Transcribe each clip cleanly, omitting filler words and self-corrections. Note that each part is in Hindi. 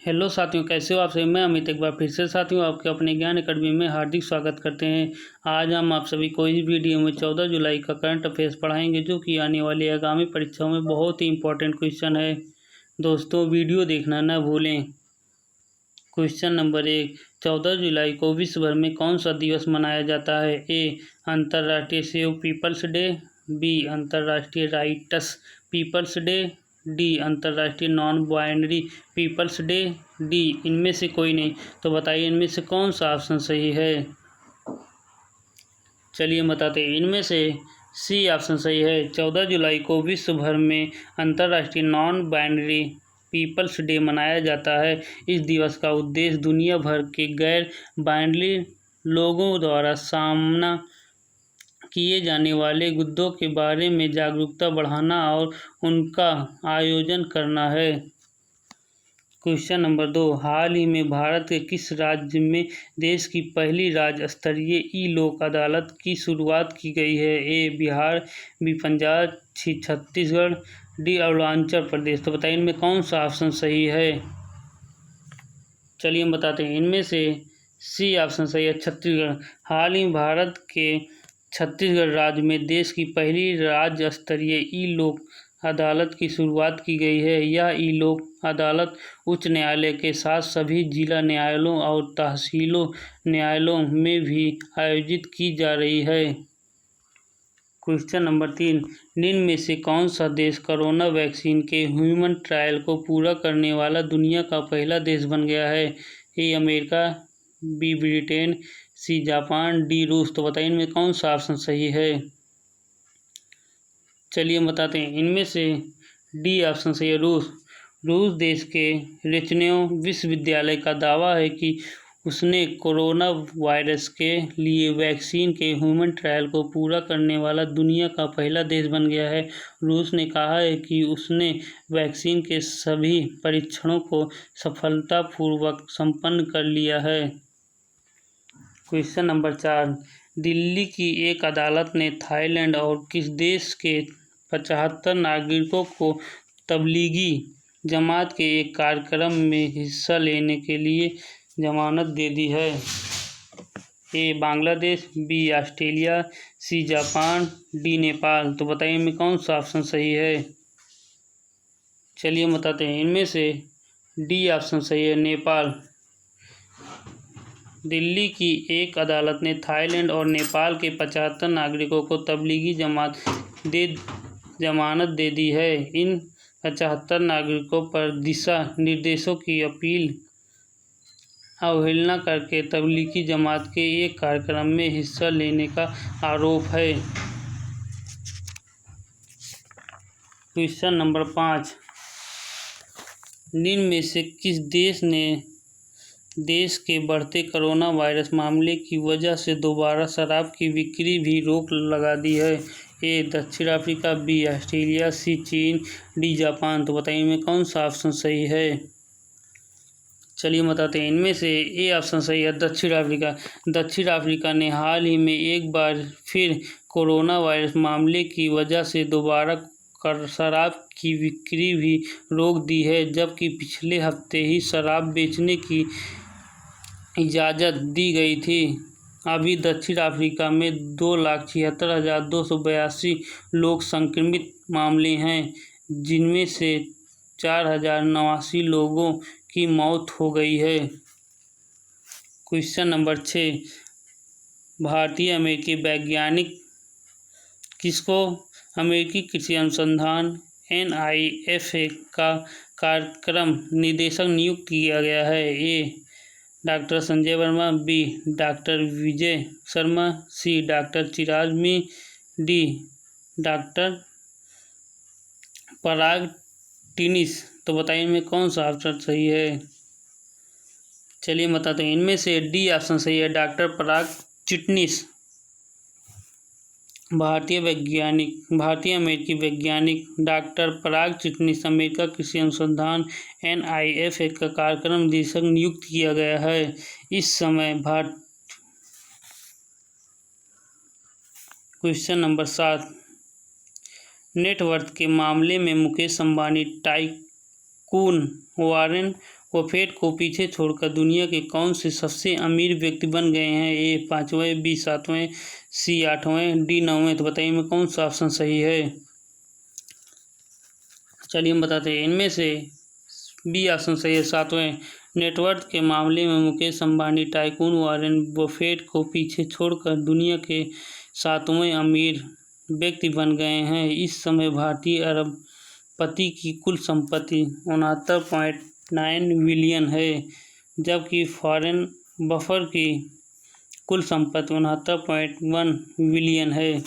हेलो साथियों, कैसे हो आप सभी। मैं अमित एक बार फिर से साथियों आपके अपने ज्ञान अकादमी में हार्दिक स्वागत करते हैं। आज हम आप सभी को इस वीडियो में 14 जुलाई का करंट अफेयर्स पढ़ाएंगे, जो कि आने वाली आगामी परीक्षाओं में बहुत ही इंपॉर्टेंट क्वेश्चन है। दोस्तों, वीडियो देखना न भूलें। क्वेश्चन नंबर 1, 14 जुलाई को विश्व भर में कौन सा दिवस मनाया जाता है। ए, अंतर्राष्ट्रीय सेव पीपल्स डे। बी, अंतर्राष्ट्रीय राइट्स पीपल्स डे। डी, अंतर्राष्ट्रीय non binary peoples day. D, इनमें से कोई नहीं। तो बताइए इनमें से कौन सा ऑप्शन सही है। चलिए बताते हैं। इनमें से सी ऑप्शन सही है। 14 जुलाई को विश्व भर में अंतर्राष्ट्रीय नॉन बाइनरी पीपल्स डे मनाया जाता है। इस दिवस का उद्देश्य दुनिया भर के गैर बाइनरी लोगों द्वारा सामना किए जाने वाले मुद्दों के बारे में जागरूकता बढ़ाना और उनका आयोजन करना है। क्वेश्चन नंबर 2, हाल ही में भारत के किस राज्य में देश की पहली राज्य स्तरीय ई लोक अदालत की शुरुआत की गई है। ए, बिहार। बी, पंजाब। सी, छत्तीसगढ़। डी, अरुणाचल प्रदेश। तो बताइए इनमें कौन सा ऑप्शन सही है। चलिए हम बताते हैं। इनमें से सी ऑप्शन सही है, छत्तीसगढ़। हाल ही भारत के छत्तीसगढ़ राज्य में देश की पहली राज्य स्तरीय ई लोक अदालत की शुरुआत की गई है। यह ई लोक अदालत उच्च न्यायालय के साथ सभी जिला न्यायालयों और तहसीलों न्यायालयों में भी आयोजित की जा रही है। क्वेश्चन नंबर 3, निम्न में से कौन सा देश कोरोना वैक्सीन के ह्यूमन ट्रायल को पूरा करने वाला दुनिया का पहला देश बन गया है। A, America. B, Britain. C, Japan. D, रूस। तो बताइए इनमें कौन सा ऑप्शन सही है। चलिए हम बताते हैं। इनमें से डी ऑप्शन सही है, रूस। रूस देश के रेचनेव विश्वविद्यालय का दावा है कि उसने कोरोना वायरस के लिए वैक्सीन के ह्यूमन ट्रायल को पूरा करने वाला दुनिया का पहला देश बन गया है। रूस ने कहा है कि उसने वैक्सीन के सभी परीक्षणों को सफलतापूर्वक संपन्न कर लिया है। क्वेश्चन नंबर 4, दिल्ली की एक अदालत ने थाईलैंड और किस देश के 75 नागरिकों को तबलीगी जमात के एक कार्यक्रम में हिस्सा लेने के लिए जमानत दे दी है। A, Bangladesh. B, Australia. C, Japan. D, Nepal. तो बताइए इनमें कौन सा ऑप्शन सही है। चलिए हम बताते हैं। इनमें से डी ऑप्शन सही है, नेपाल। दिल्ली की एक अदालत ने थाईलैंड और नेपाल के 75 नागरिकों को तबलीगी जमानत दे दी है। इन 75 नागरिकों पर दिशा निर्देशों की अवहेलना करके तबलीगी जमात के एक कार्यक्रम में हिस्सा लेने का आरोप है। क्वेश्चन नंबर 5, निम्न में से किस देश ने देश के बढ़ते कोरोना वायरस मामले की वजह से दोबारा शराब की बिक्री भी रोक लगा दी है। ए, दक्षिण अफ्रीका। B, Australia. सी, चीन। D, Japan. तो बताइए इनमें कौन सा ऑप्शन सही है। चलिए बताते हैं। इनमें से ए ऑप्शन सही है, दक्षिण अफ्रीका। दक्षिण अफ्रीका ने हाल ही में एक बार फिर कोरोना वायरस मामले की वजह से दोबारा शराब की बिक्री भी रोक दी है, जबकि पिछले हफ्ते ही शराब बेचने की इजाज़त दी गई थी। अभी दक्षिण अफ्रीका में 2,76,282 लोग संक्रमित मामले हैं, जिनमें से 4,089 लोगों की मौत हो गई है। क्वेश्चन नंबर 6, भारतीय अमेरिकी वैज्ञानिक किसको अमेरिकी कृषि अनुसंधान NIFA का कार्यक्रम निदेशक नियुक्त किया गया है। A, doctor Sanjay Verma. B, doctor Vijay Sharma. C, doctor Chirag मी। डी, डॉक्टर पराग टिनिस। तो बताइए इनमें कौन सा ऑप्शन सही है। चलिए बताते हैं। इनमें से डी ऑप्शन सही है, डॉक्टर पराग चिटनिस। भारतीय अमेरिकी वैज्ञानिक डॉक्टर पराग चिटनिस अमेरिका कृषि अनुसंधान NIFA का कार्यक्रम निदेशक नियुक्त किया गया है। इस समय क्वेश्चन नंबर 7, नेटवर्थ के मामले में Mukesh Ambani tycoon Warren Buffett को पीछे छोड़कर दुनिया के कौन से सबसे अमीर व्यक्ति बन गए हैं? ए 5वें, बी 7वें, सी 8वें, डी 9वें। तो बताइए में कौन सा ऑप्शन सही है? चलिए हम बताते हैं। इनमें से बी ऑप्शन सही है, 7वें। नेटवर्थ के मामले में Mukesh Ambani tycoon Warren Buffett को पीछे छोड़कर दुनिया के 7वें अमीर व्यक्ति बन गए हैं। इस समय भारतीय अरबपति की कुल संपत्ति 69.9 बिलियन है, जबकि वॉरेन बफेट की कुल संपत्ति 69.1 बिलियन है।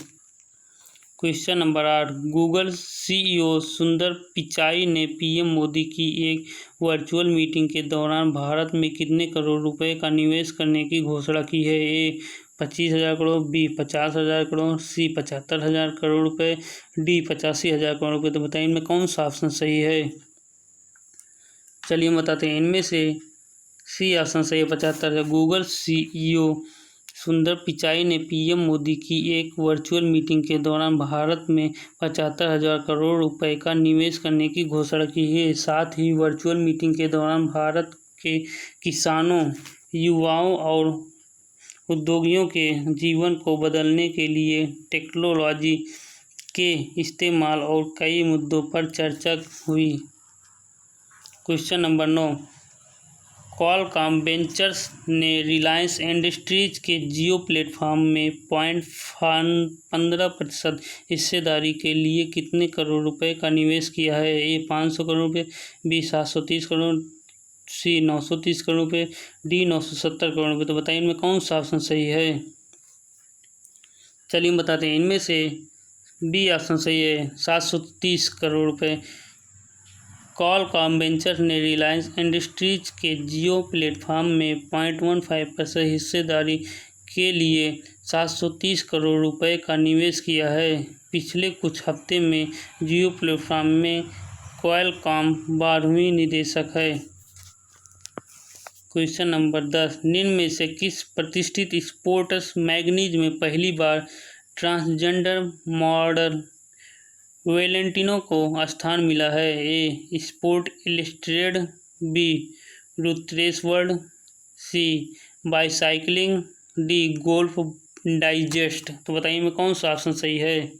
Question number 8। गूगल सीईओ सुंदर पिचाई ने पीएम मोदी की एक वर्चुअल मीटिंग के दौरान भारत में कितने करोड़ रुपए का निवेश करने की घोषणा की है? ए 25,000 करोड़, बी 50,000 करोड़, सी 75,000 करोड़ रुपए, डी 85,000 करोड़ रुपए। तो बताइए इनमें कौन सा ऑप्शन सही है? चलिए हम बताते हैं। इनमें से सी ऑप्शन सही है, 75,000। गूगल सीईओ सुंदर पिचाई ने पीएम मोदी की एक वर्चुअल मीटिंग के दौरान भारत में 75,000 करोड़ रुपए का निवेश करने की घोषणा की है। साथ ही वर्चुअल मीटिंग के दौरान भारत के किसानों, युवाओं और उद्योगियों के जीवन को बदलने के लिए टेक्नोलॉजी के इस्तेमाल और कई मुद्दों पर चर्चा हुई। Question number 9। क्वालकॉम वेंचर्स ने रिलायंस इंडस्ट्रीज के जियो प्लेटफॉर्म में 0.15% हिस्सेदारी के लिए कितने करोड़ रुपए का निवेश किया है? ए 500 करोड़ रुपए, बी 730 करोड़, सी 930 करोड़ रुपए, डी 970 करोड़ रुपए। तो बताइए इनमें कौन सा ऑप्शन सही है? चलिए हम बताते हैं। इनमें से बी ऑप्शन सही है, 730 करोड़ रुपए। क्वालकॉम वेंचर्स ने रिलायंस इंडस्ट्रीज के जियो प्लेटफॉर्म में 0.15% हिस्सेदारी के लिए 730 करोड़ रुपए का निवेश किया है। पिछले कुछ हफ्ते में जियो प्लेटफॉर्म में क्वालकॉम 12वीं निदेशक है। Question number 10। निम्न में से किस प्रतिष्ठित स्पोर्ट्स मैगजीन में पहली बार ट्रांसजेंडर मॉडल वैलेंटिनो को स्थान मिला है? A sport illustrated, B ruthless world, C bicycling, D golf digest. तो बताइए में कौन सा ऑप्शन सही है?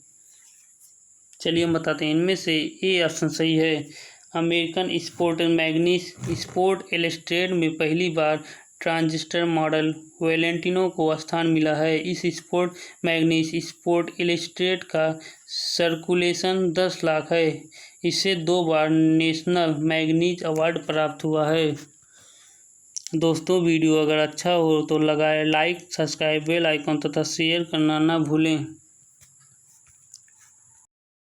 चलिए हम बताते हैं। इनमें से ए ऑप्शन सही है। American sport magazine sport illustrated में पहली बार ट्रांसजेंडर मॉडल वैलेंटिनो को स्थान मिला है। इस स्पोर्ट मैगजीन स्पोर्ट इलस्ट्रेटेड का सर्कुलेशन 10 लाख है। इसे 2 बार नेशनल मैगजीन अवार्ड प्राप्त हुआ है। दोस्तों वीडियो अगर अच्छा हो तो लगाए लाइक, सब्सक्राइब, बेल आइकन तथा शेयर करना ना भूलें।